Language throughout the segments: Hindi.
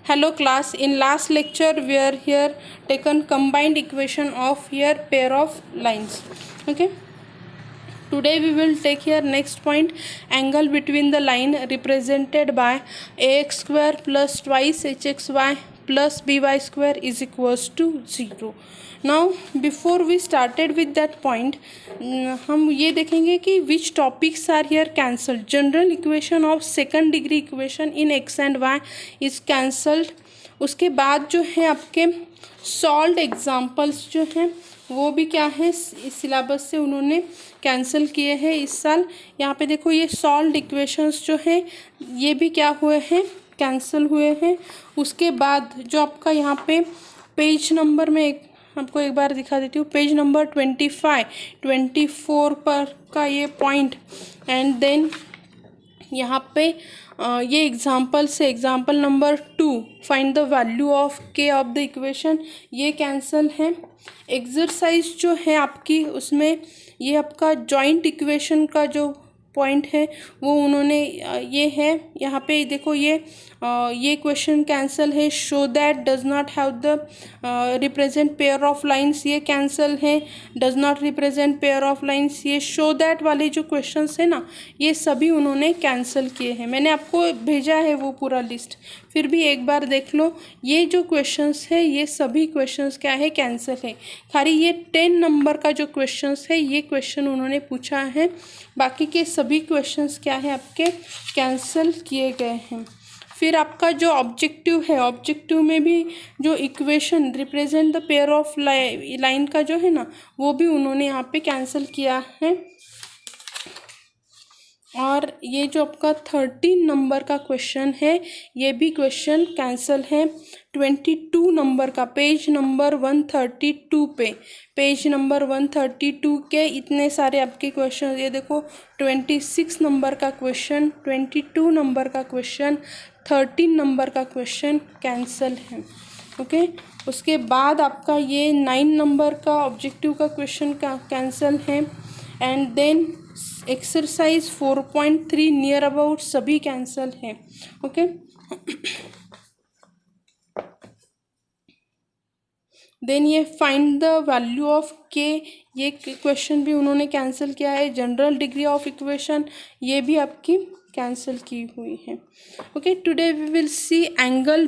Hello class, in last lecture we are here taken combined equation of here pair of lines. Okay, today we will take here next point, angle between the line represented by ax square plus twice hxy plus by square is equals to 0. Now before we started with that point, हम ये देखेंगे कि which topics are here cancelled. General equation of second degree equation in x and y is cancelled. उसके बाद जो है आपके सॉल्व्ड एग्जाम्पल्स जो हैं वो भी क्या है इस सिलेबस से उन्होंने कैंसिल किए हैं इस साल. यहाँ पे देखो ये सॉल्व्ड इक्वेशंस जो हैं ये भी क्या हुए हैं, कैंसिल हुए हैं. उसके बाद जो आपका यहाँ पे पेज नंबर में आपको एक बार दिखा देती हूँ, पेज नंबर 24 पर का ये पॉइंट एंड देन यहाँ पे ये एग्जाम्पल से example number 2 find the value of के ऑफ द इक्वेशन, ये कैंसिल है. एक्सरसाइज जो है आपकी उसमें ये आपका जॉइंट इक्वेशन का जो पॉइंट है वो उन्होंने ये है यहाँ पे देखो ये क्वेश्चन कैंसिल है. Show that does not have the represent pair of lines, ये कैंसिल है. Does not represent pair of lines, ये शो दैट वाले जो क्वेश्चंस है ना ये सभी उन्होंने कैंसिल किए हैं. मैंने आपको भेजा है वो पूरा लिस्ट, फिर भी एक बार देख लो. ये जो क्वेश्चंस है ये सभी क्वेश्चंस क्या है, कैंसिल है. खाली ये 10 नंबर का जो क्वेश्चंस है ये क्वेश्चन उन्होंने पूछा है, बाकी के सभी क्वेश्चंस क्या है आपके कैंसिल किए गए हैं. फिर आपका जो ऑब्जेक्टिव है, ऑब्जेक्टिव में भी जो equation represent the pair of line का जो है ना वो भी उन्होंने यहाँ पे कैंसिल किया है. और ये जो आपका 13 नंबर का क्वेश्चन है ये भी क्वेश्चन कैंसिल है. 22 नंबर का पेज नंबर 132 पे, पेज नंबर 132 के इतने सारे आपके क्वेश्चन, ये देखो 26 नंबर का क्वेश्चन, 22 नंबर का क्वेश्चन, 13 नंबर का क्वेश्चन कैंसिल है. ओके, उसके बाद आपका ये 9 नंबर का ऑब्जेक्टिव का क्वेश्चन कैंसिल है. And then exercise 4.3 near about सभी कैंसिल है. ओके, देन ये find the value of K, ये क्वेश्चन भी उन्होंने कैंसिल किया है. जनरल डिग्री ऑफ इक्वेशन ये भी आपकी कैंसिल की हुई है. Okay, today we will see angle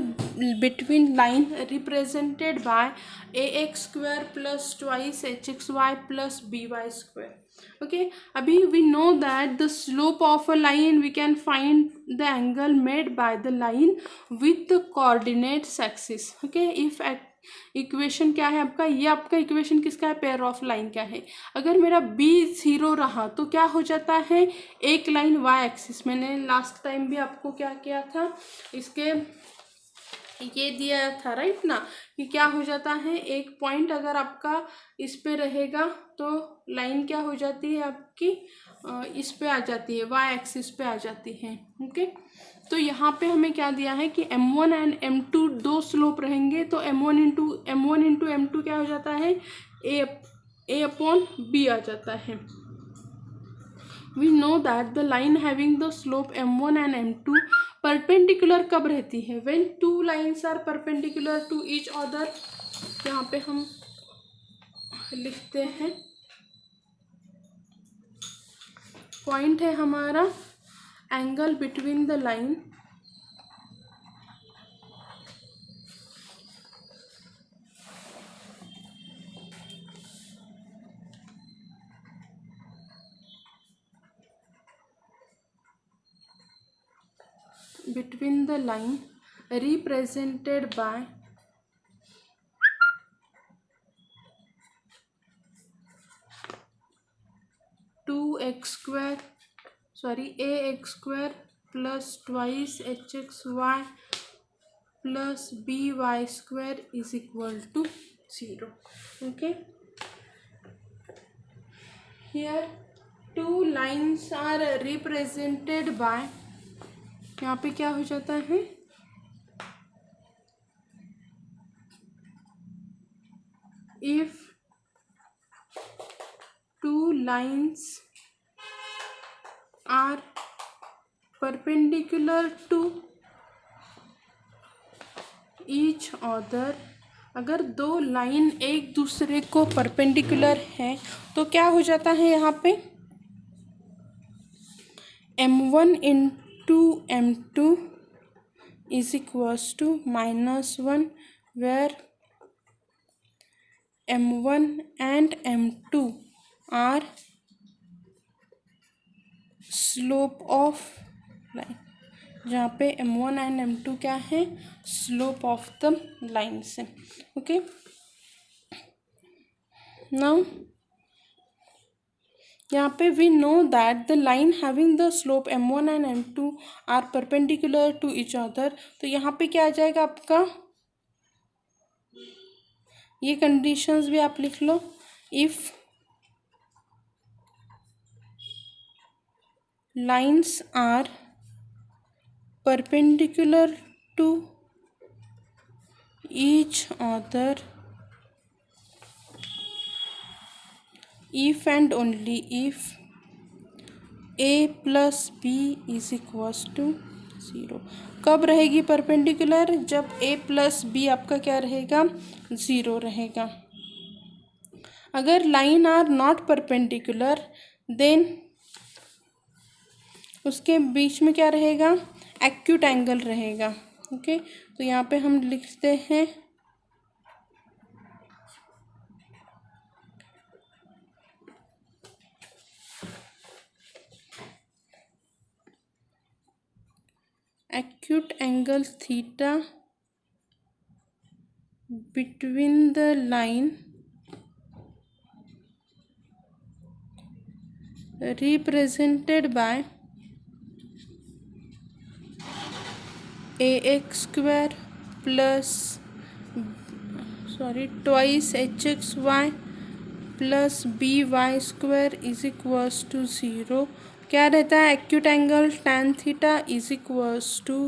between line represented by ax square plus twice hxy plus by square. Okay, अभी we know that the slope of a line we can find the angle made by the line with the coordinates axis. Okay, if equation क्या है आपका, ये आपका इक्वेशन किसका है, पेयर ऑफ लाइन का है. अगर मेरा b 0 रहा तो क्या हो जाता है, एक लाइन y एक्सिस. मैंने लास्ट टाइम भी आपको क्या किया था, इसके ये दिया था राइट ना, कि क्या हो जाता है, एक पॉइंट अगर आपका इस पे रहेगा तो लाइन क्या हो जाती है आपकी इस पे आ जाती है, वाई एक्सिस पे आ जाती है. ओके, तो यहाँ पे हमें क्या दिया है कि m1 एंड m2 दो स्लोप रहेंगे, तो m1 इंटू m2 क्या हो जाता है, a अपॉन b आ जाता है. We know that the line having the slope m1 and m2 perpendicular कब रहती है, when two lines are perpendicular to each other. यहाँ पे हम लिखते हैं, पॉइंट है हमारा angle between the line between the line represented by ax square plus twice hxy plus by square is equal to 0. Okay, here two lines are represented by, यहाँ पे क्या हो जाता है, if two lines are perpendicular to each other, अगर दो लाइन एक दूसरे को परपेंडिकुलर है तो क्या हो जाता है यहाँ पे, m1 into m2 is equals to -1, where m1 and m2 are slope of line, जहाँ पे m1 एंड m2 क्या है, स्लोप ऑफ द लाइन से। ओके, नाउ यहाँ पे we know that the line having the slope m1 and m2 are perpendicular to each other, तो यहाँ पे क्या आ जाएगा आपका, ये कंडीशंस भी आप लिख लो, if lines are perpendicular to each other if and only if a plus b is equals to 0। कब रहेगी परपेंडिकुलर, जब a प्लस बी आपका क्या रहेगा, 0 रहेगा। अगर line are not perpendicular then उसके बीच में क्या रहेगा, एक्यूट एंगल रहेगा। ओके, तो यहाँ पे हम लिखते हैं acute angle theta between the line represented by ax square plus twice hxy plus by square is equals to 0। क्या रहता है, acute angle tan theta is equals to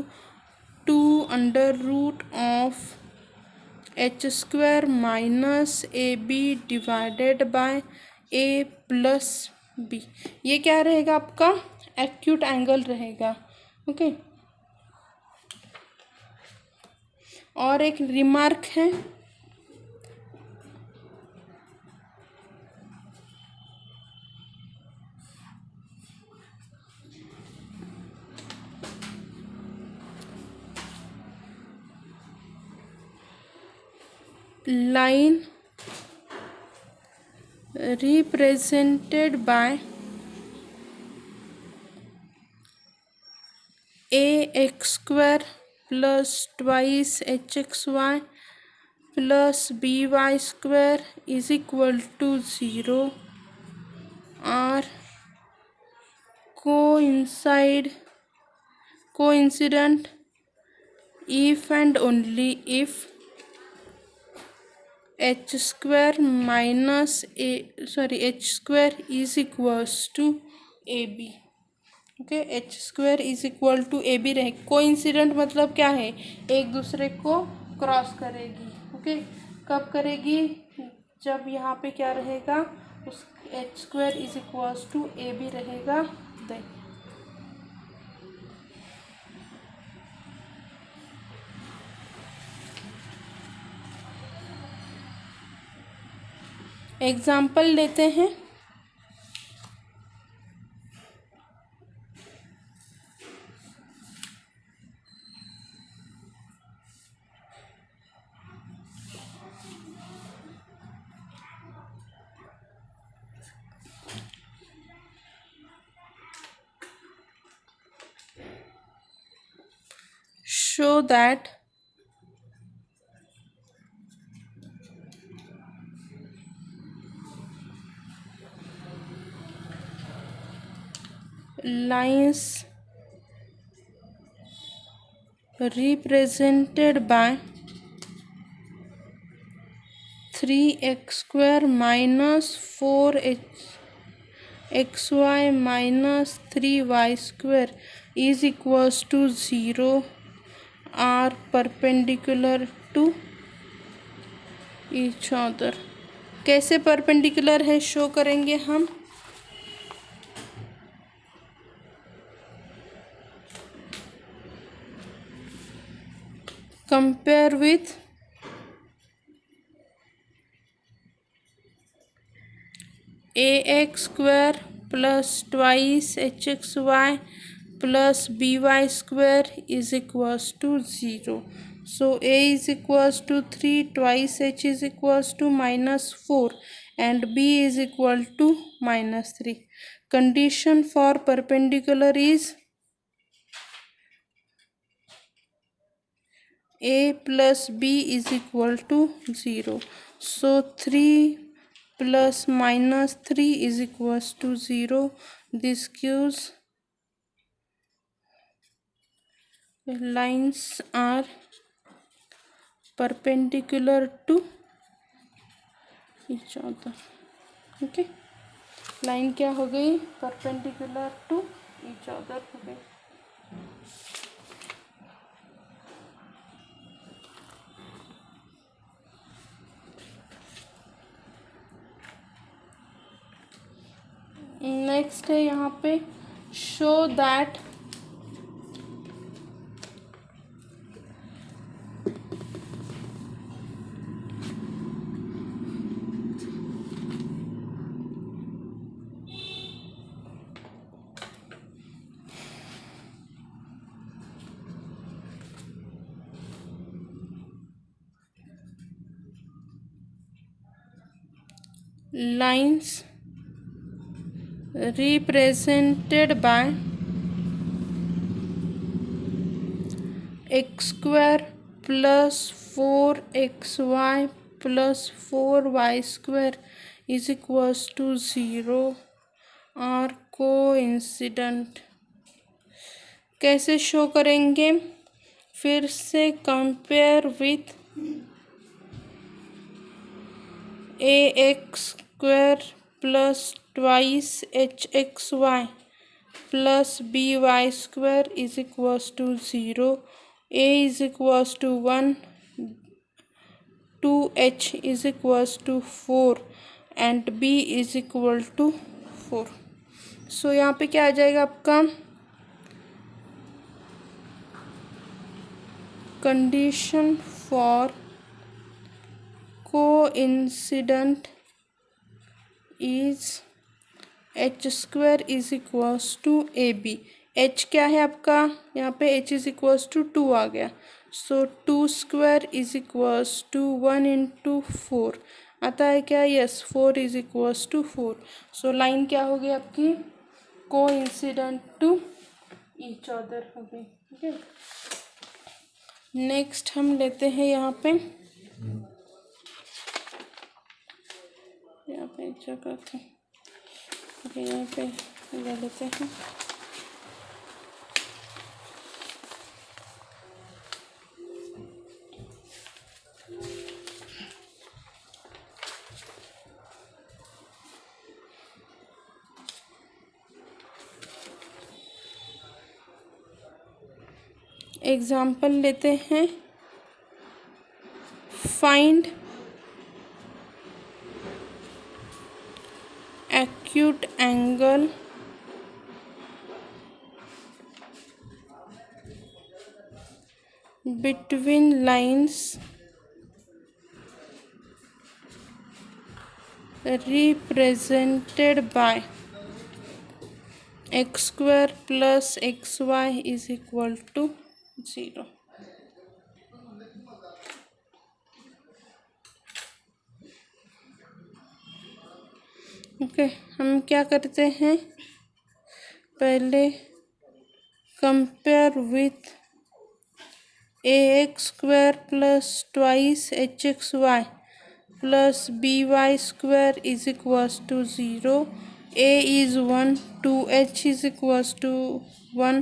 2 under root of h square minus A B divided by a plus B. ये क्या रहेगा आपका, एक्यूट एंगल रहेगा। ओके, और एक रिमार्क है, line represented by ax square plus twice hxy plus by square is equal to 0 are coincident if and only if h square is equals to ab। Okay, h square is equal to A B रहे। कोइंसिडेंट मतलब क्या है, एक दूसरे को क्रॉस करेगी। ओके, कब करेगी, जब यहाँ पे क्या रहेगा, उस h square is equals to A B रहेगा। देन एग्जाम्पल लेते हैं। show that lines represented by 3x square minus 4xy minus 3y square is equals to 0 are perpendicular to each other। कैसे परपेंडिकुलर है शो करेंगे हम, compare with ax square plus twice hxy plus by square is equals to 0. So a is equals to 3, twice h is equals to -4 and b is equal to -3. Condition for perpendicular is a plus b is equal to 0. So 3 plus -3 is equals to 0. This gives lines are perpendicular to each other. Okay, line क्या हो गई? perpendicular to each other हो गई. नेक्स्ट है यहाँ पे show that lines represented by x square plus 4xy plus 4y square is equals to 0 are coincident. कैसे शो करेंगे? फिर से compare with ax square plus twice hxy plus by square is equals to 0. A is equals to 1, 2h is equals to 4 and b is equal to 4. So यहाँ पे क्या आ जाएगा आपका? Condition for coincident is H square is equals to A B. H क्या है आपका? यहाँ पे एच इज इक्वल्स टू 2 आ गया. So 2 square is equals to 1 into 4 आता है क्या? Yes, 4 is equals to 4. So line क्या हो गई आपकी? कोइंसिडेंट टू ईच अदर हो गई. ठीक है, नेक्स्ट हम लेते हैं यहाँ पे जगह थे. ओके, यहाँ पे ले लेते हैं. एग्जाम्पल लेते हैं. Find acute angle between lines represented by x square plus xy is equal to 0. Okay, हम क्या करते हैं? पहले compare with A X square plus twice H X Y plus B Y square is equals to 0. A is 1, 2h is equals to 1,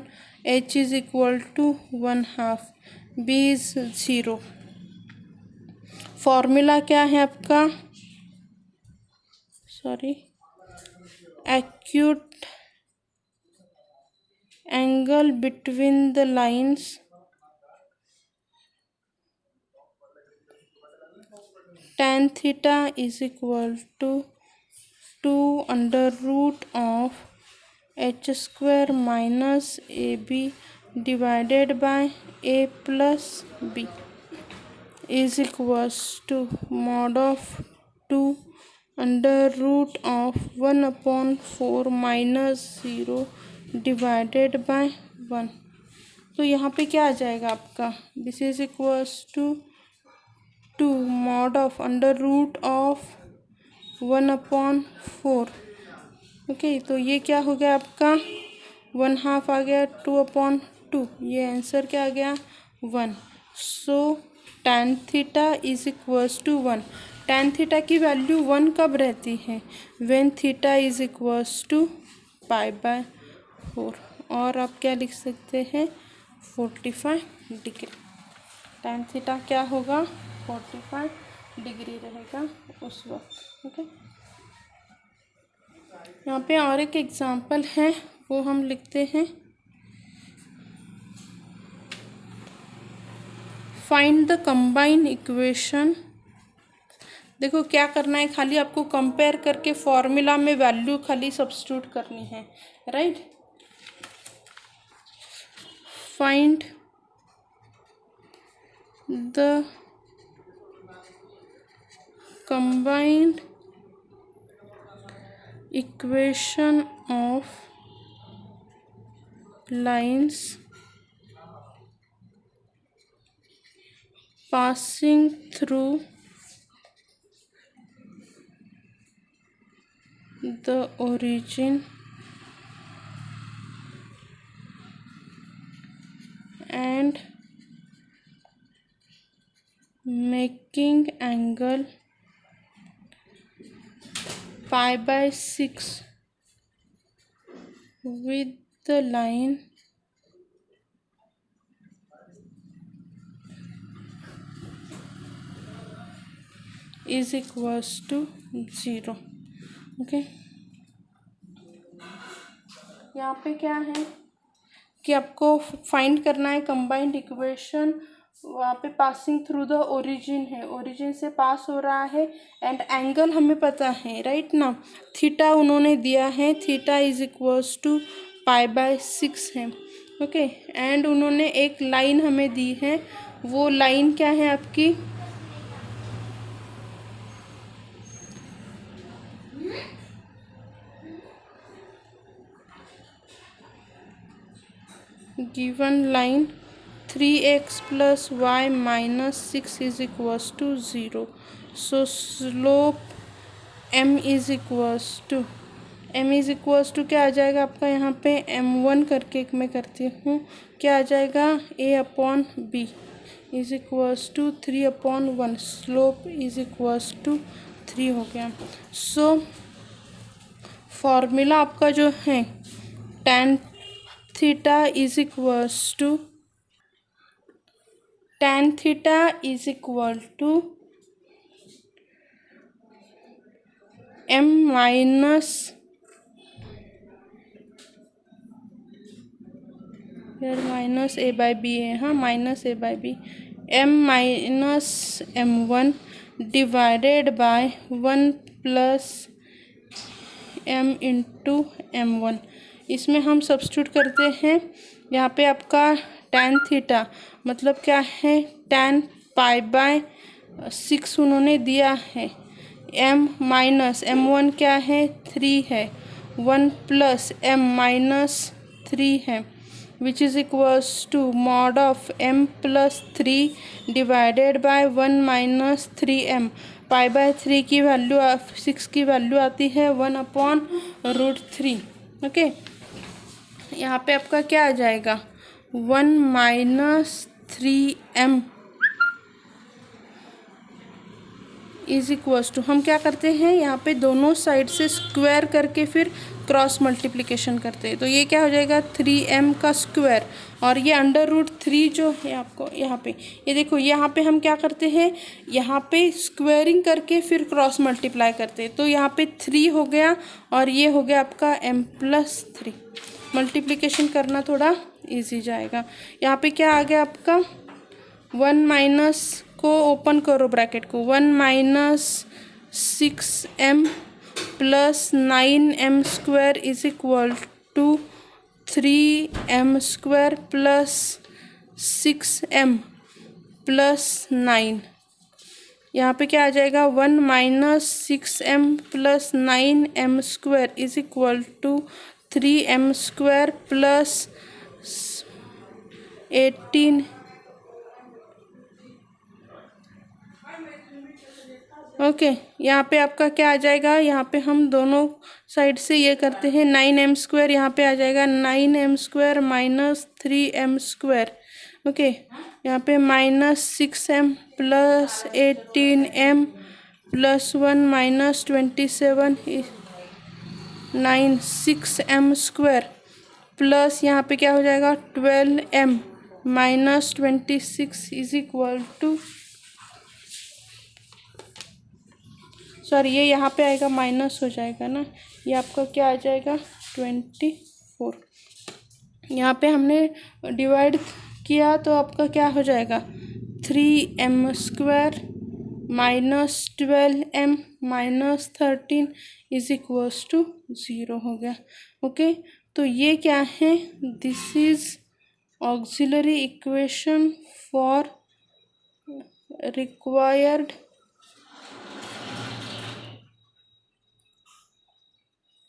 h is equal to 1/2, b is 0. Formula क्या है आपका? Sorry, acute angle between the lines tan theta is equal to 2 under root of h square minus ab divided by a plus b. Is equals to mod of 2 under root of 1/4 minus 0 divided by 1। तो यहाँ पे क्या आ जाएगा आपका, this is equals to 2 mod of under root of 1/4। Okay, तो ये क्या हो गया आपका 1/2 आ गया 2/2, ये आंसर क्या आ गया 1। So tan theta is equals to 1। tan थीटा की वैल्यू 1 कब रहती है, when theta is equals to π/4। और आप क्या लिख सकते हैं 45 डिग्री। tan थीटा क्या होगा 45 डिग्री रहेगा उस वक्त। ओके, यहाँ पे और एक एग्जांपल है, वो हम लिखते हैं। Find the combine equation. देखो क्या करना है, खाली आपको कंपेयर करके फॉर्मूला में वैल्यू खाली सब्स्टिट्यूट करनी है, right. Find the combined equation of lines passing through the origin and making angle π/6 with the line is equals to 0। Okay, यहाँ पे क्या है कि आपको फाइंड करना है कंबाइंड इक्वेशन। वहाँ पे पासिंग थ्रू द ओरिजिन है, ओरिजिन से पास हो रहा है, एंड एंगल हमें पता है, राइट ना, थीटा उन्होंने दिया है, थीटा इज इक्वल्स टू π/6 है। ओके, एंड उन्होंने एक लाइन हमें दी है, वो लाइन क्या है आपकी given line 3x plus y minus 6 is equals to 0। so slope m is equals to क्या आ जाएगा आपका यहाँ पे m1 करके मैं करती हूँ, क्या आ जाएगा a/b is equals to 3/1। Slope is equals to 3 हो गया। सो फॉर्मूला आपका जो है tan theta is equals to tan theta is equal to m minus minus a/b है, हाँ minus a/b, m minus m1 divided by 1 plus m into m1। इसमें हम सब्स्टिट्यूट करते हैं, यहाँ पे आपका tan थीटा मतलब क्या है tan π/6 उन्होंने दिया है, m माइनस m1 क्या है 3 है, 1 प्लस m माइनस 3 है, which is equals to mod of m plus 3 divided by 1 minus 3m। π/3 की वैल्यू 6 की वैल्यू आती है 1/√3। ओके, यहाँ पे आपका क्या आ जाएगा 1 minus 3m is equals to, हम क्या करते हैं यहाँ पे दोनों साइड से स्क्वायर करके फिर क्रॉस मल्टीप्लिकेशन करते हैं, तो ये क्या हो जाएगा 3m का स्क्वायर, और ये √3 जो है आपको यहाँ पे, ये देखो यहाँ पे हम क्या करते हैं, यहाँ पे स्क्वायरिंग करके फिर क्रॉस मल्टीप्लाई करते हैं, तो यहाँ पे 3 हो गया और ये हो गया आपका m+3। मल्टीप्लिकेशन करना थोड़ा इजी जाएगा। यहाँ पे क्या आ गया आपका 1 माइनस को ओपन करो ब्रैकेट को, 1 minus 6m plus 9m² is equal to 3m² plus 6m plus 9। यहाँ पे क्या आ जाएगा 1 minus 6m plus 9m square is equal to 3m square plus 18। Okay यहाँ पे आपका क्या आ जाएगा, यहाँ पे हम दोनों साइड से ये करते हैं 9m स्क्वायर, यहाँ पे आ जाएगा 9m square minus 3m square. Okay यहाँ पे minus 6m plus 18m plus 1 minus 27 6m square plus यहाँ पे क्या हो जाएगा 12m minus 26 is equal to, sorry ये यहाँ पे आएगा माइनस हो जाएगा ना, ये आपका क्या आ जाएगा 24। यहाँ पे हमने डिवाइड किया तो आपका क्या हो जाएगा 3m square minus 12m minus 13 is equals to 0 हो गया। ओके तो ये क्या है, this is auxiliary equation for required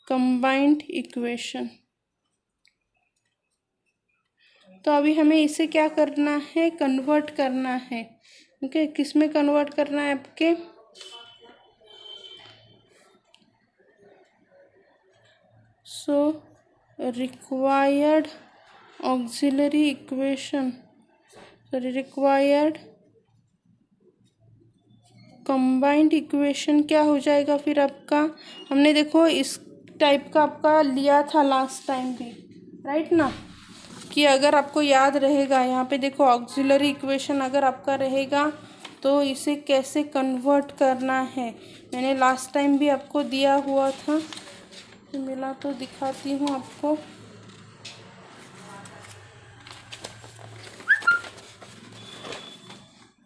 combined equation. तो अभी हमें इसे क्या करना है, कन्वर्ट करना है। ओके किस में कन्वर्ट करना है आपके, so required auxiliary equation, sorry required combined equation क्या हो जाएगा फिर आपका, हमने देखो इस टाइप का आपका लिया था लास्ट टाइम भी, राइट ना, कि अगर आपको याद रहेगा यहाँ पे देखो ऑक्सिलरी इक्वेशन अगर आपका रहेगा तो इसे कैसे कन्वर्ट करना है, मैंने लास्ट टाइम भी आपको दिया हुआ था, तो मिला तो दिखाती हूँ आपको।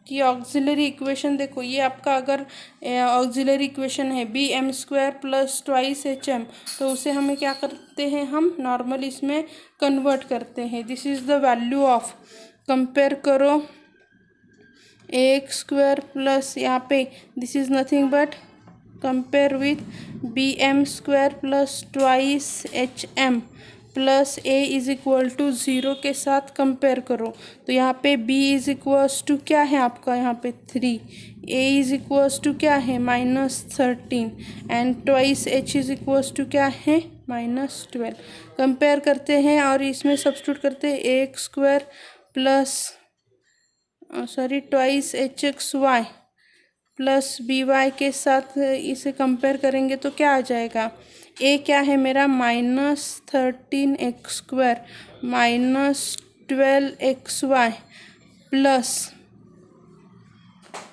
कि ऑक्सिलरी इक्वेशन देखो ये आपका अगर ऑक्सिलरी इक्वेशन है B M square plus twice H M, तो उसे हमें क्या करते हैं, हम नॉर्मल इसमें कन्वर्ट करते हैं। This is the value of, compare करो ए एक्स स्क्वायर प्लस यहाँ पे this is nothing but compare with B M square plus twice H M plus A is equal to 0 के साथ कंपेयर करो, तो यहाँ पे b इज इक्वल्स टू क्या है आपका, यहाँ पे 3, a इज इक्वल्स टू क्या है -13 and twice h is equals to क्या है -12। कंपेयर करते हैं और इसमें सब्स्टिट्यूट करते हैं A X square plus sorry twice H X Y plus B Y के साथ इसे कंपेयर करेंगे तो क्या आ जाएगा, ए क्या है मेरा -13 X square -12 X Y plus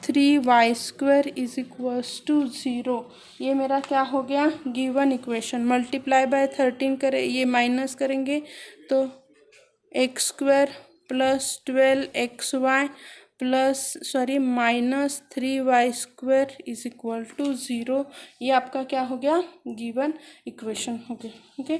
3y square is equals to 0। ये मेरा क्या हो गया, गिवन इक्वेशन। मल्टीप्लाई बाय 13 करें, ये माइनस करेंगे तो X square plus 12 X Y plus sorry -3y square is equal to 0। ये आपका क्या हो गया, गिवन इक्वेशन हो गया। ओके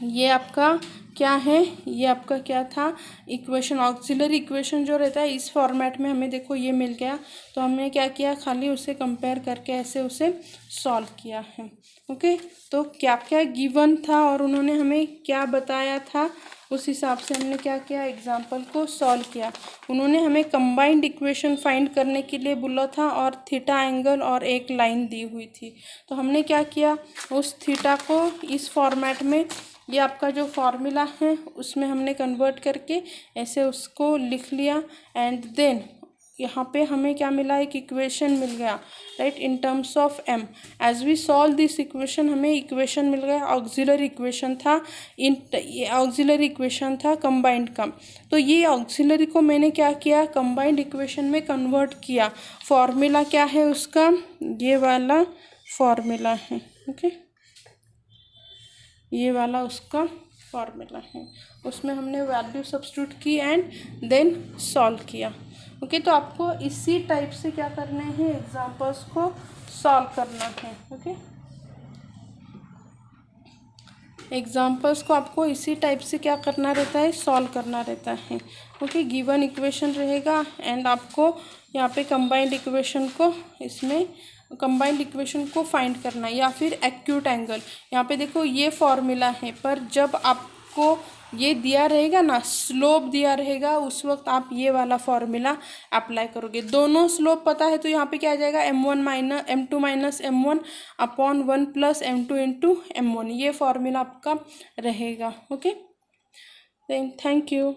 ये आपका क्या है, ये आपका क्या था इक्वेशन, ऑक्सिलरी इक्वेशन जो रहता है इस फॉर्मेट में हमें देखो ये मिल गया, तो हमने क्या किया, खाली उसे कंपेयर करके ऐसे उसे सॉल्व किया है। ओके तो क्या क्या गिवन था और उन्होंने हमें क्या बताया था, उस हिसाब से हमने क्या किया, एग्जाम्पल को सॉल्व किया। उन्होंने हमें कंबाइंड इक्वेशन फाइंड करने के लिए बोला था और थीटा एंगल और एक लाइन दी हुई थी, तो हमने क्या किया, उस थीटा को इस फॉर्मेट में, ये आपका जो फॉर्मूला है उसमें हमने कन्वर्ट करके ऐसे उसको लिख लिया एंड देन यहाँ पे हमें क्या मिला, एक इक्वेशन मिल गया, right, in terms of M. As we solve this equation हमें इक्वेशन मिल गया, ऑक्सिलरी इक्वेशन था, ऑक्सिलरी इक्वेशन था कंबाइंड का। तो ये ऑक्सिलरी को मैंने क्या किया, कंबाइंड इक्वेशन में कन्वर्ट किया। फॉर्मूला क्या है उसका, ये वाला फॉर्मूला है। ओके ये वाला उसका फॉर्मूला है, उसमें हमने वैल्यू सब्स्टिट्यूट की एंड देन सॉल्व किया। ओके तो आपको इसी टाइप से क्या करना है, एग्जाम्पल्स को सॉल्व करना है। ओके एग्जाम्पल्स को आपको इसी टाइप से क्या करना रहता है, सॉल्व करना रहता है। ओके, गिवन इक्वेशन रहेगा एंड आपको यहाँ पे कंबाइंड इक्वेशन को, इसमें कंबाइंड इक्वेशन को फाइंड करना है, या फिर एक्यूट एंगल। यहाँ पे देखो ये फॉर्मूला है, पर जब आपको ये दिया रहेगा ना, स्लोप दिया रहेगा, उस वक्त आप ये वाला फॉर्मूला अप्लाई करोगे। दोनों स्लोप पता है तो यहाँ पे क्या आ जाएगा, m2 minus m1 upon 1 plus m2 into m1, ये फॉर्मूला आपका रहेगा। Okay, thank you.